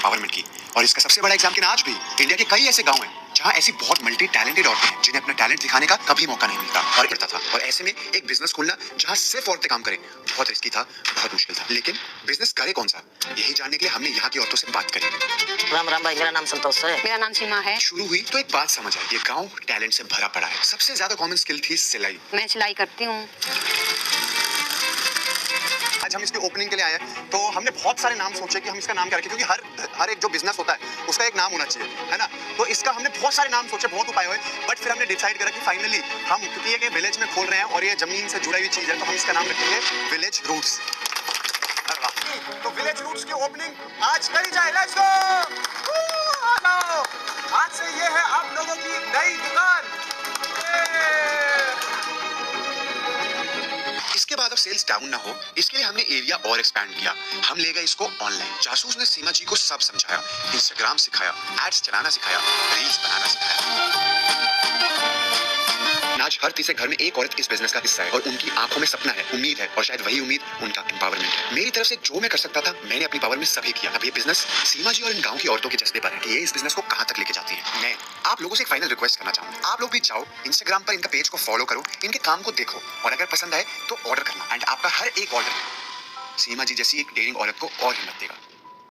Empowerment की। और इसका सबसे बड़ा एग्जाम्पल आज भी इंडिया के कई ऐसे गांव हैं जहां ऐसी बहुत मल्टी टैलेंटेड औरतें हैं जिन्हें अपना टैलेंट दिखाने का कभी मौका नहीं मिलता और करता था। और ऐसे में एक बिजनेस खोलना जहां सिर्फ औरतें काम करें बहुत रिस्की था, बहुत मुश्किल था। लेकिन बिजनेस करे कौन सा, यही जानने के लिए हमने यहाँ की औरतों से बात करी। राम राम भाई, मेरा नाम संतोष है। मेरा नाम सीमा है। शुरू हुई तो एक बात समझ आई, ये गांव टैलेंट से भरा पड़ा है। सबसे ज्यादा कॉमन स्किल थी सिलाई। मैं सिलाई करती हूँ। आज हम इसकी ओपनिंग के लिए आए हैं तो हमने बहुत सारे नाम सोचे कि हम इसका नाम क्या रखें, क्योंकि हर एक जो बिजनेस होता है उसका एक नाम होना चाहिए, है ना। तो इसका हमने बहुत सारे नाम सोचे, बहुत उपाय हुए, बट फिर हमने डिसाइड करा कि फाइनली हम, क्योंकि ये विलेज में खोल रहे हैं और ये जमीन से जुड़ी हुई चीज है, तो हम इसका नाम रखेंगे विलेज रूट्स। तो विलेज रूट्स की ओपनिंग आज करी जाए। Let's go. आज से ये है आप लोगों की नई दुकान। इसके बाद अब सेल्स डाउन ना हो, इसके लिए हमने एरिया और एक्सपैंड किया। हम ले गए इसको ऑनलाइन। जासूस ने सीमा जी को सब समझाया, इंस्टाग्राम सिखाया, एड्स चलाना सिखाया, रील्स बनाना सिखाया। आज हर तीसरे घर में एक औरत इस बिजनेस का हिस्सा है और उनकी आंखों में सपना है, उम्मीद है, और शायद वही उम्मीद उनका एम्पावरमेंट है। मेरी तरफ से जो मैं कर सकता था मैंने अपनी पावर में सभी किया। अब ये बिजनेस सीमा जी और इन गांव की औरतों के जज्बे पर है कि ये इस बिजनेस को कहां तक लेके जाती है। मैं आप लोगों से एक फाइनल रिक्वेस्ट करना चाहूंगा, आप लोग भी जाओ इंस्टाग्राम पर इनका पेज को फॉलो करो, इनके काम को देखो और अगर पसंद आए तो ऑर्डर करना। एंड आपका हर एक ऑर्डर सीमा जी जैसी एक डेयरिंग औरत को और हिम्मत देगा।